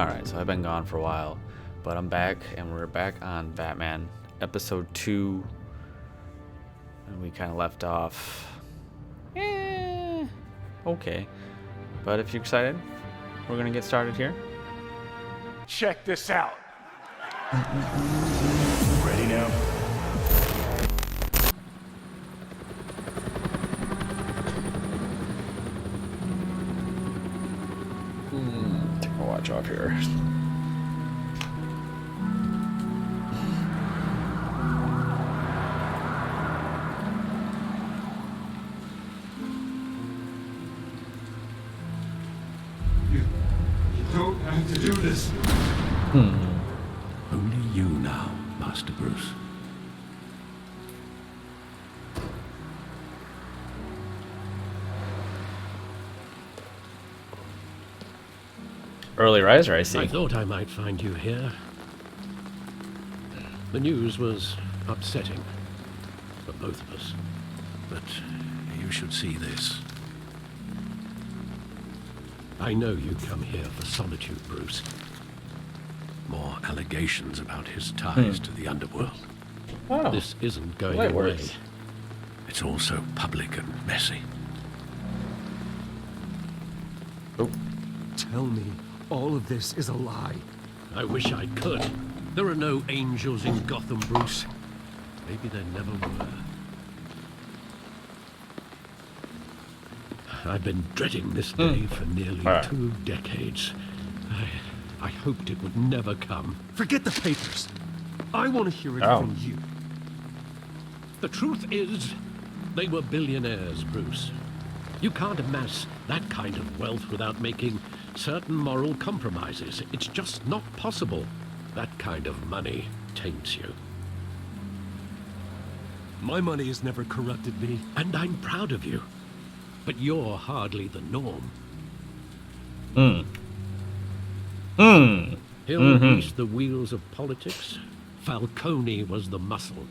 Alright, so I've been gone for a while, but I'm back, and we're back on Batman episode 2, and we kind of left off, okay, but if you're excited, we're gonna get started here. Check this out. Ready now? Take my watch off here. You don't have to do this. Only you now, Master Bruce. Early riser, I see. I thought I might find you here. The news was upsetting for both of us. But you should see this. I know you come here for solitude, Bruce. More allegations about his ties to the underworld. Oh, This isn't going well, it away. works. It's also public and messy. Tell me all of this is a lie. I wish I could. There are no angels in Gotham, Bruce. Maybe there never were. I've been dreading this day for nearly All right. 2 decades. I hoped it would never come. Forget the papers. I want to hear it Oh. from you. The truth is, they were billionaires, Bruce. You can't amass that kind of wealth without making certain moral compromises. It's just not possible. That kind of money taints you. My money has never corrupted me. And I'm proud of you. But you're hardly the norm. He'll grease the wheels of politics. Falcone was the muscle.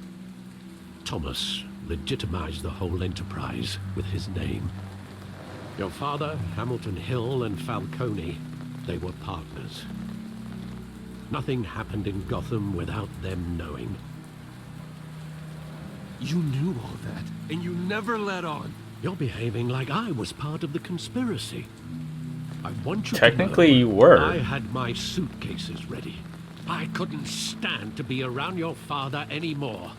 Thomas legitimized the whole enterprise with his name. Your father, Hamilton Hill, and Falcone, they were partners. Nothing happened in Gotham without them knowing. You knew all that, and you never let on. You're behaving like I was part of the conspiracy. I want you Technically, to know you were. I had my suitcases ready. I couldn't stand to be around your father anymore.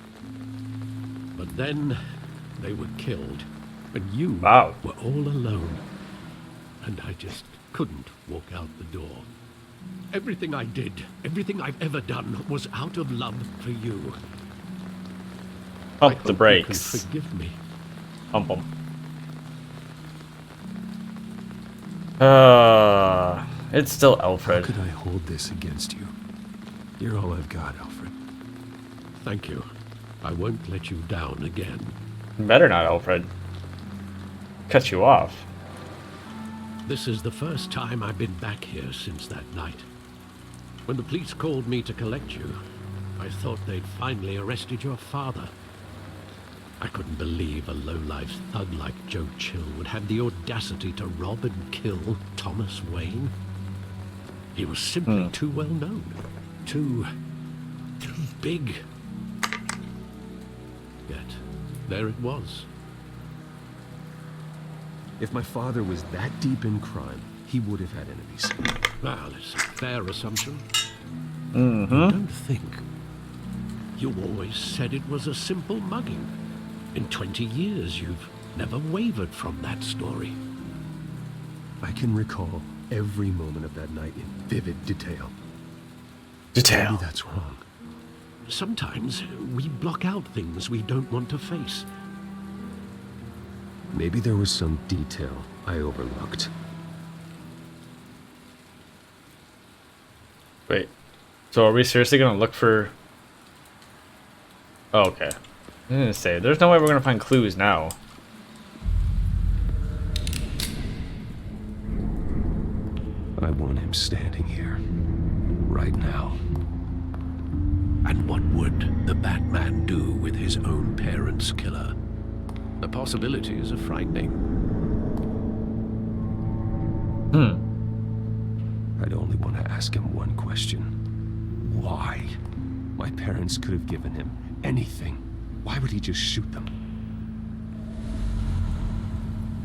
But then they were killed, and you Wow. were all alone. And I just couldn't walk out the door. Everything I did, everything I've ever done, was out of love for you. Pump I the hope brakes. You can forgive me. Pump them. It's still How Alfred. could I hold this against you? You're all I've got, Alfred. Thank you. I won't let you down again. Better not, Alfred. Cut you off. This is the first time I've been back here since that night. When the police called me to collect you, I thought they'd finally arrested your father. I couldn't believe a low-life thug like Joe Chill would have the audacity to rob and kill Thomas Wayne. He was simply too well known. Too big. Yet, there it was. If my father was that deep in crime, he would have had enemies. Well, it's a fair assumption. You don't think. You always said it was a simple mugging. In 20 years, you've never wavered from that story. I can recall every moment of that night in vivid detail. Detail. Maybe that's wrong. Sometimes we block out things we don't want to face. Maybe there was some detail I overlooked. Wait. So are we seriously gonna look for... Oh, okay. I was gonna say, there's no way we're gonna find clues now. I want him standing here, right now. And what would the Batman do with his own parents' killer? The possibilities are frightening. I'd only want to ask him one question. Why? My parents could have given him anything. Why would he just shoot them?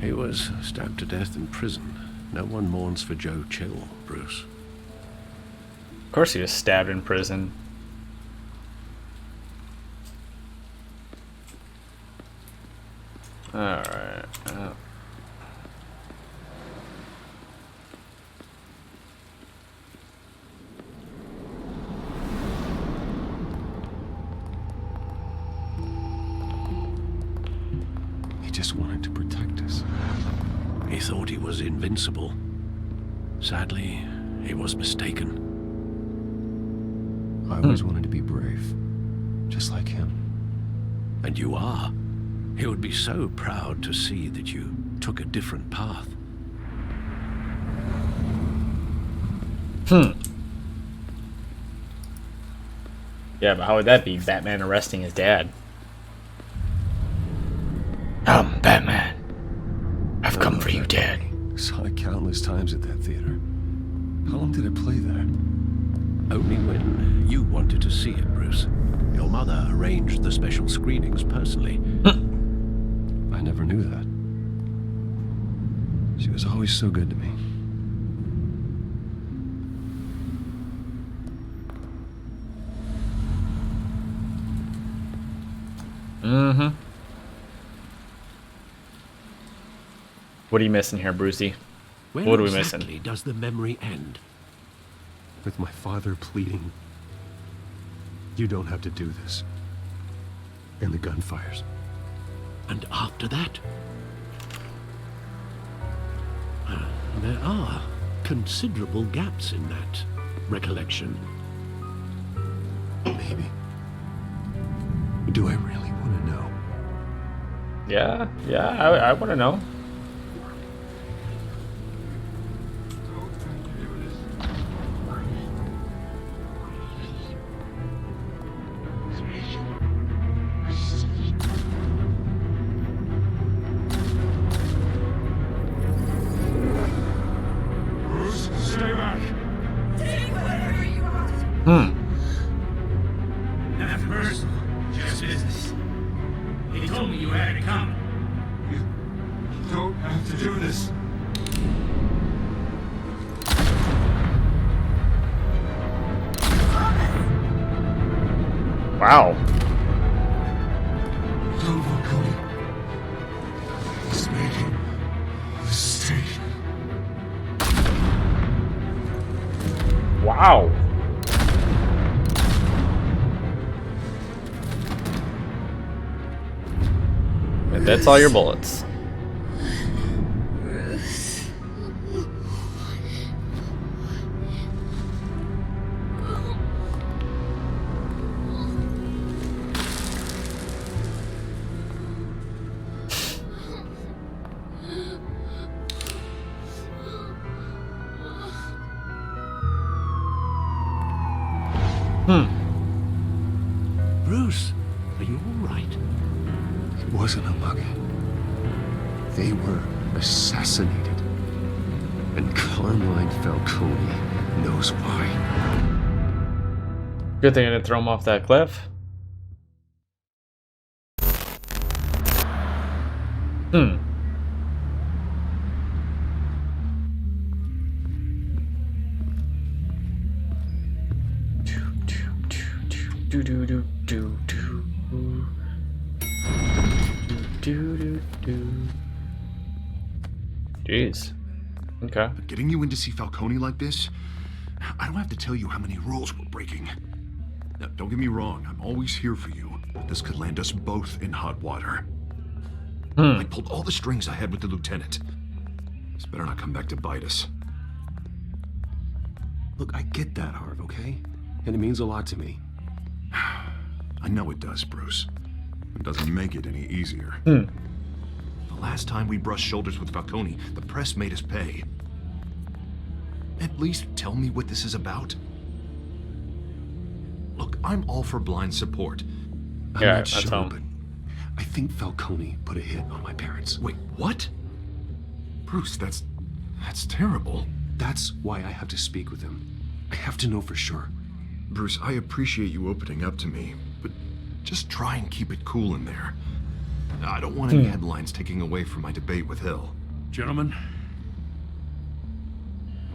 He was stabbed to death in prison. No one mourns for Joe Chill, Bruce. Of course he was stabbed in prison. Alright. He just wanted to protect us. He thought he was invincible. Sadly, he was mistaken. I always wanted to be brave, just like him. And you are. He would be so proud to see that you took a different path. Yeah, but how would that be? Batman arresting his dad. Batman. I've come for you, Dad. Saw it countless times at that theater. How long did I play there? Only when you wanted to see it, Bruce. Your mother arranged the special screenings personally. I never knew that. She was always so good to me. Mm-hmm. What are you missing here, Brucey? Where What are we exactly missing? does the memory end? With my father pleading, "You don't have to do this." And the gunfires. And after that? There are considerable gaps in that recollection. Maybe. Do I really want to know? Yeah, I want to know. Stay back. Take whatever you want. Nothing personal, just business. He told me you had it coming. You don't have to do this. Wow. Uncle Falcone. He's making a mistake. Wow. And that's all your bullets. Bruce, are you all right? It wasn't a mug. They were assassinated. And Carmine Falcone knows why. Good thing I didn't throw him off that cliff. Jeez. Okay. Getting you in to see Falcone like this, I don't have to tell you how many rules we're breaking. Now, don't get me wrong, I'm always here for you, but this could land us both in hot water. I pulled all the strings I had with the lieutenant. This better not come back to bite us. Look, I get that, Harv, okay? And it means a lot to me. I know it does, Bruce. It doesn't make it any easier. Hmm. The last time we brushed shoulders with Falcone, the press made us pay. At least tell me what this is about. Look, I'm all for blind support. I'm Yeah, not that's sure, home. but I think Falcone put a hit on my parents. Wait, what? Bruce, that's terrible. That's why I have to speak with him. I have to know for sure. Bruce, I appreciate you opening up to me, but just try and keep it cool in there. I don't want any headlines taking away from my debate with Hill. Gentlemen,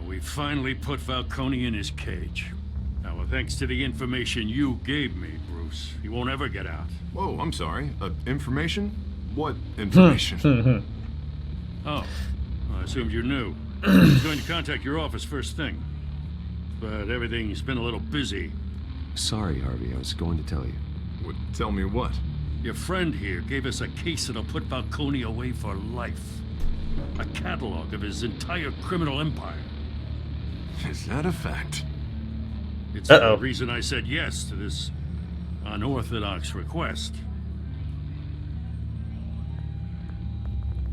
we finally put Falcone in his cage. Now, thanks to the information you gave me, Bruce, he won't ever get out. Whoa, I'm sorry. Information? What information? Oh, I assumed you knew. I was going to contact your office first thing, but everything's been a little busy. Sorry, Harvey. I was going to tell you. Tell me what? Your friend here gave us a case that'll put Falcone away for life. A catalog of his entire criminal empire. Is that a fact? It's the reason I said yes to this unorthodox request.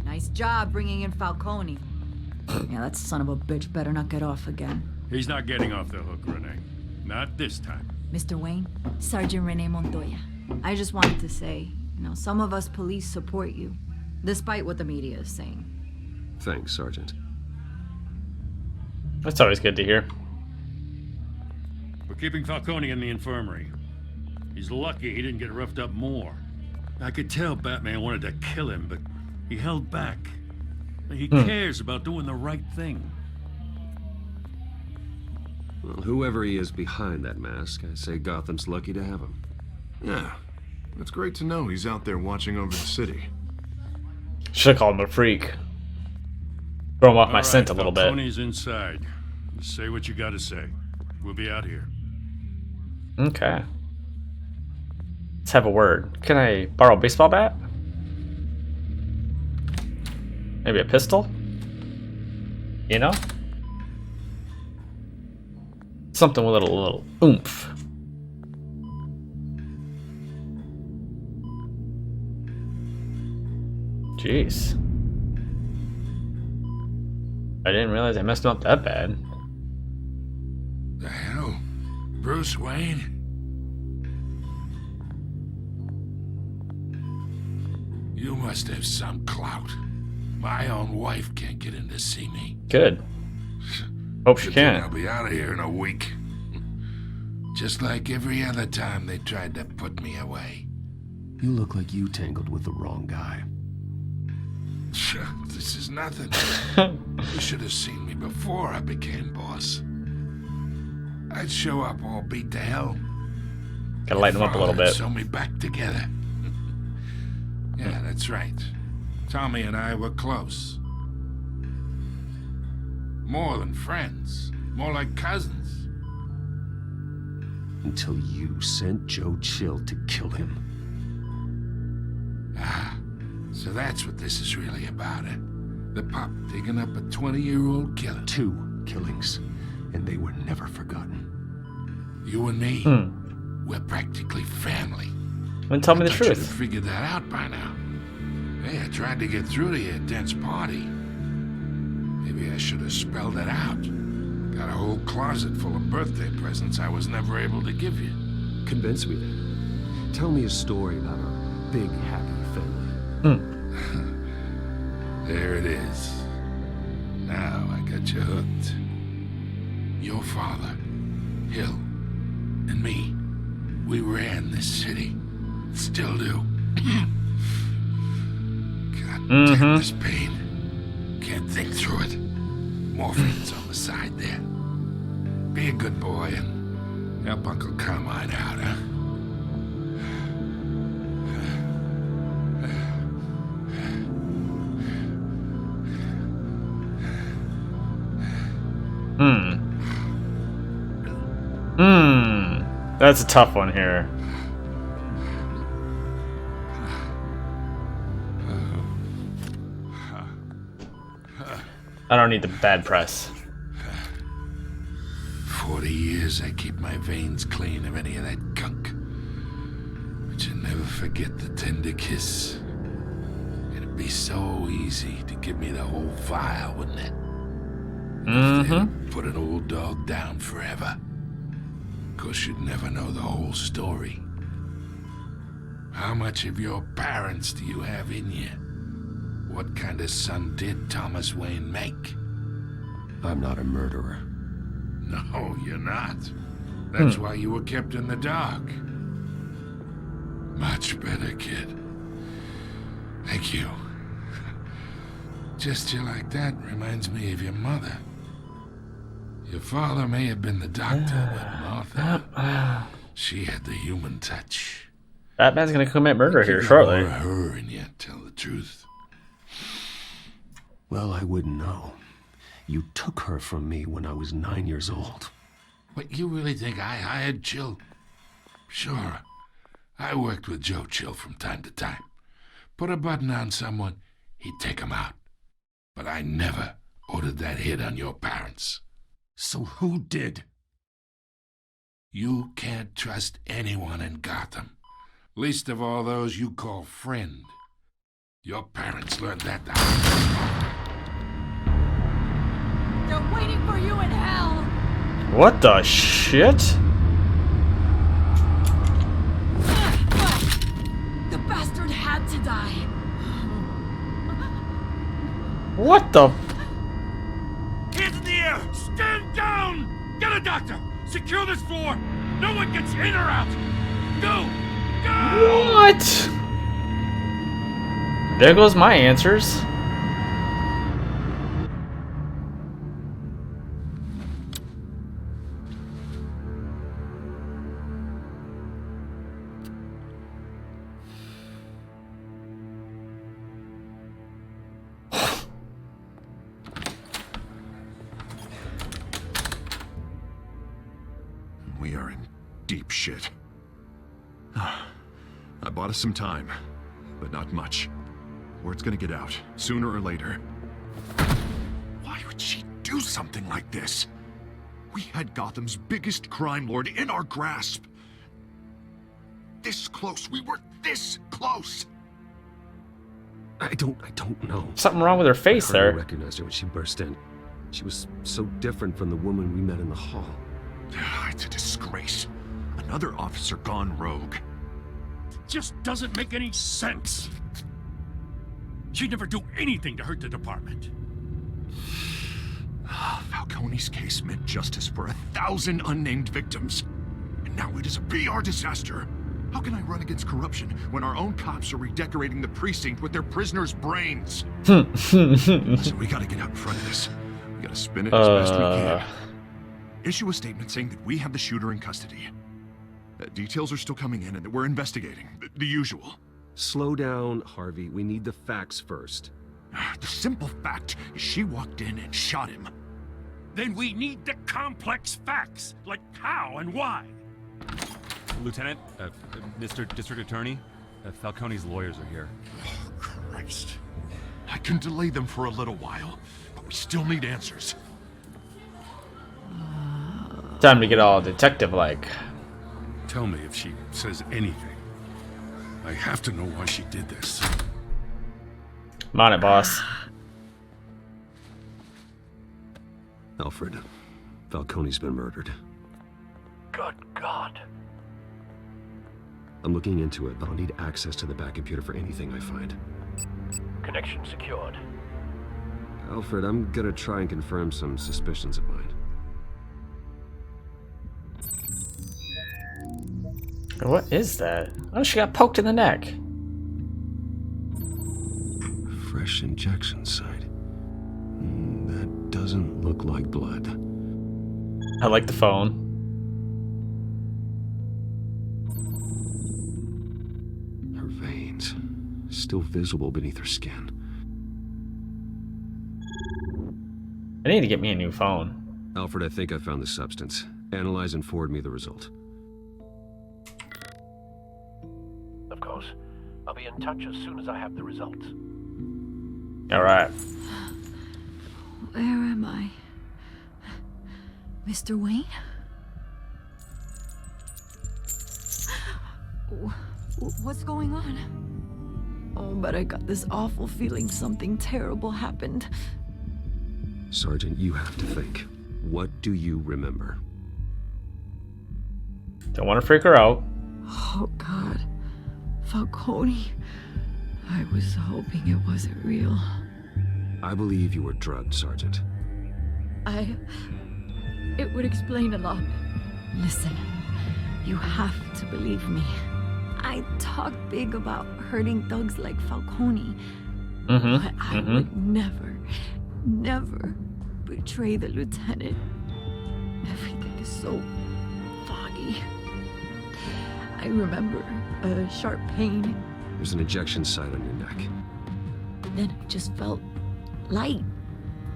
Nice job bringing in Falcone. Yeah, that son of a bitch better not get off again. He's not getting off the hook, Renee. Not this time. Mr. Wayne, Sergeant Renee Montoya. I just wanted to say, some of us police support you, despite what the media is saying. Thanks, Sergeant. That's always good to hear. We're keeping Falcone in the infirmary. He's lucky he didn't get roughed up more. I could tell Batman wanted to kill him, but he held back. He cares about doing the right thing. Well, whoever he is behind that mask, I say Gotham's lucky to have him. Yeah, it's great to know he's out there watching over the city. Should have called him a freak. Throw him off my scent a little bit. Falcone's inside. Say what you gotta say. We'll be out here. Okay. Let's have a word. Can I borrow a baseball bat? Maybe a pistol? You know? Something with a little oomph. Jeez. I didn't realize I messed up that bad. The hell? Bruce Wayne? You must have some clout. My own wife can't get in to see me. Good. Hope she Good thing I'll can. be out of here in a week. Just like every other time they tried to put me away. You look like you tangled with the wrong guy. This is nothing. You should have seen me before I became boss. I'd show up all beat to hell. Gotta lighten him up a little bit. Sew me back together. Yeah, that's right. Tommy and I were close. More than friends. More like cousins. Until you sent Joe Chill to kill him. Ah, so that's what this is really about, eh? The pup digging up a 20-year-old killer. 2 killings, and they were never forgotten. You and me, we're practically family. Then tell me the I thought you'd truth. have figured that out by now. Hey, I tried to get through to your dense party. Maybe I should have spelled it out. Got a whole closet full of birthday presents I was never able to give you. Convince me then. Tell me a story about our big, happy family. There it is. Now I got you hooked. Your father, Hill, and me, we ran this city. Still do. God damn this pain. Can't think through it. Morphine's on the side there. Be a good boy and help Uncle Carmine out, huh? That's a tough one here. I don't need the bad press. 40 years I keep my veins clean of any of that gunk. But you never forget the tender kiss. It'd be so easy to give me the whole vial, wouldn't it? Put an old dog down forever. 'Cause you'd never know the whole story. How much of your parents do you have in you? What kind of son did Thomas Wayne make? I'm not a murderer. No, you're not. That's why you were kept in the dark. Much better, kid. Thank you. Gesture like that reminds me of your mother. Your father may have been the doctor, but Martha, she had the human touch. Batman's gonna commit murder here shortly. More her in you, tell the truth. Well, I wouldn't know. You took her from me when I was 9 years old. What, you really think I hired Chill? Sure. I worked with Joe Chill from time to time. Put a button on someone, he'd take him out. But I never ordered that hit on your parents. So who did? You can't trust anyone in Gotham. Least of all those you call friend. Your parents learned that the hard way. They're waiting for you in hell! What the shit? The bastard had to die. What the? Hands in the air! Stand down! Get a doctor! Secure this floor! No one gets in or out! Go! Go! What? There goes my answers. We are in deep shit. I bought us some time, but not much. Word's gonna get out, sooner or later. Why would she do something like this? We had Gotham's biggest crime lord in our grasp. This close, we were this close! I don't know. Something wrong with her face I hardly there. recognized her when she burst in. She was so different from the woman we met in the hall. It's a disgrace. Another officer gone rogue. Just doesn't make any sense. She'd never do anything to hurt the department. Falcone's case meant justice for 1,000 unnamed victims. And now it is a PR disaster. How can I run against corruption when our own cops are redecorating the precinct with their prisoners' brains? Listen, we gotta get out in front of this. We gotta spin it as best we can. Issue a statement saying that we have the shooter in custody. Details are still coming in and that we're investigating. The usual. Slow down, Harvey. We need the facts first. The simple fact is she walked in and shot him. Then we need the complex facts, like how and why. Lieutenant, Mr. District Attorney, Falcone's lawyers are here. Oh, Christ. I can delay them for a little while, but we still need answers. Time to get all detective-like. Tell me if she says anything. I have to know why she did this. I'm on it, boss. Alfred, Falcone's been murdered. Good God. I'm looking into it, but I'll need access to the back computer for anything I find. Connection secured. Alfred, I'm gonna try and confirm some suspicions of mine. What is that? Oh, she got poked in the neck. Fresh injection site. That doesn't look like blood. I like the phone. Her veins, still visible beneath her skin. I need to get me a new phone. Alfred, I think I found the substance. Analyze and forward me the result. Of course. I'll be in touch as soon as I have the results. All right. Where am I? Mr. Wayne? What's going on? Oh, but I got this awful feeling something terrible happened. Sergeant, you have to think. What do you remember? Don't want to freak her out. Oh, God. Falcone. I was hoping it wasn't real. I believe you were drugged, Sergeant. It would explain a lot. Listen, you have to believe me. I talk big about hurting thugs like Falcone. But I would never betray the lieutenant. Everything is so foggy. I remember a sharp pain. There's an ejection site on your neck. Then I just felt light.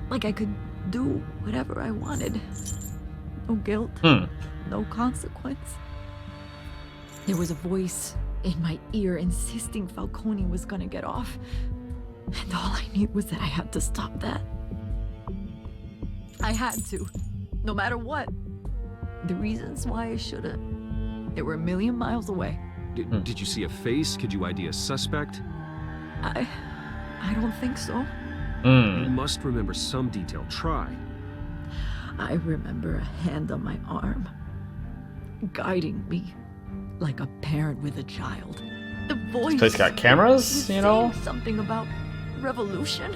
Like I could do whatever I wanted. No guilt. No consequence. There was a voice in my ear insisting Falcone was gonna get off. And all I knew was that I had to stop that. I had to. No matter what. The reasons why I shouldn't, they were a million miles away. Did you see a face? Could you ID a suspect? I don't think so. You must remember some detail. Try. I remember a hand on my arm, guiding me like a parent with a child. The voice. This place got cameras, was you know? saying something about revolution.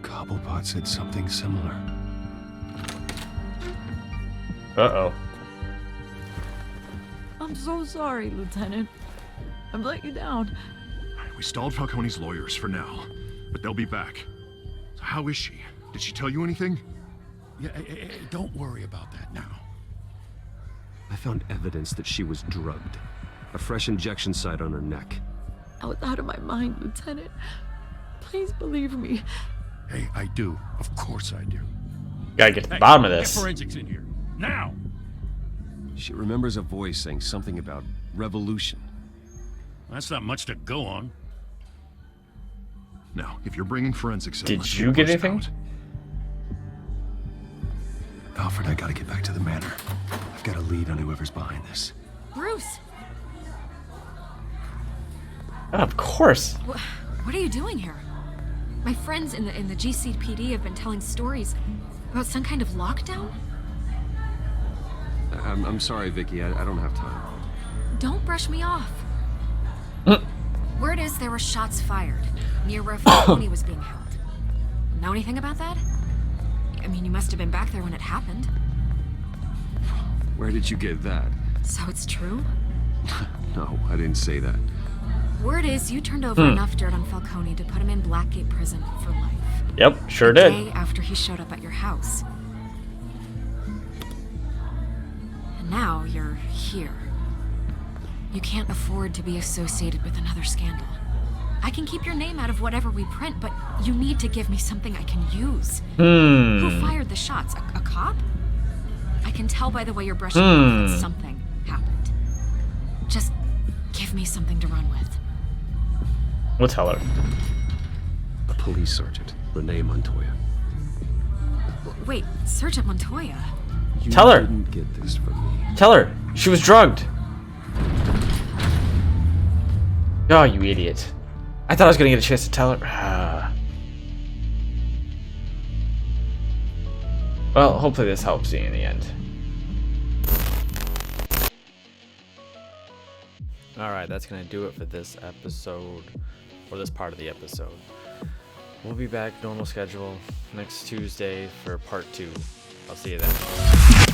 Cobblepot said something similar. Uh-oh. I'm so sorry, Lieutenant. I've let you down. We stalled Falcone's lawyers for now, but they'll be back. So how is she? Did she tell you anything? Yeah, don't worry about that now. I found evidence that she was drugged. A fresh injection site on her neck. I was out of my mind, Lieutenant. Please believe me. Hey, I do. Of course I do. Gotta get to the bottom of Get this. forensics in here. Now! She remembers a voice saying something about revolution. That's not much to go on. Now, if you're bringing forensics in, Did let's you get get pushed anything? out. Alfred, I gotta get back to the manor. I've got a lead on whoever's behind this. Bruce, Of course. what are you doing here? My friends in the GCPD have been telling stories about some kind of lockdown. I'm sorry, Vicky. I don't have time. Don't brush me off. Word is there were shots fired near where Falcone was being held. Know anything about that? I mean, you must have been back there when it happened. Where did you get that? So it's true? No, I didn't say that. Word is you turned over enough dirt on Falcone to put him in Blackgate prison for life. Yep, sure The did. day after he showed up at your house. And now you're here. You can't afford to be associated with another scandal. I can keep your name out of whatever we print, but you need to give me something I can use. Who fired the shots? A cop? I can tell by the way you're brushing off that something happened. Just give me something to run with. We'll tell her. A police sergeant, Renee Montoya. Wait, Sergeant Montoya? You Tell her. didn't get this from me. Tell her. She was drugged. Oh, you idiot. I thought I was gonna get a chance to tell her. Well, hopefully this helps you in the end. Alright, that's gonna do it for this episode, or this part of the episode. We'll be back, normal schedule, next Tuesday for part 2. I'll see you then.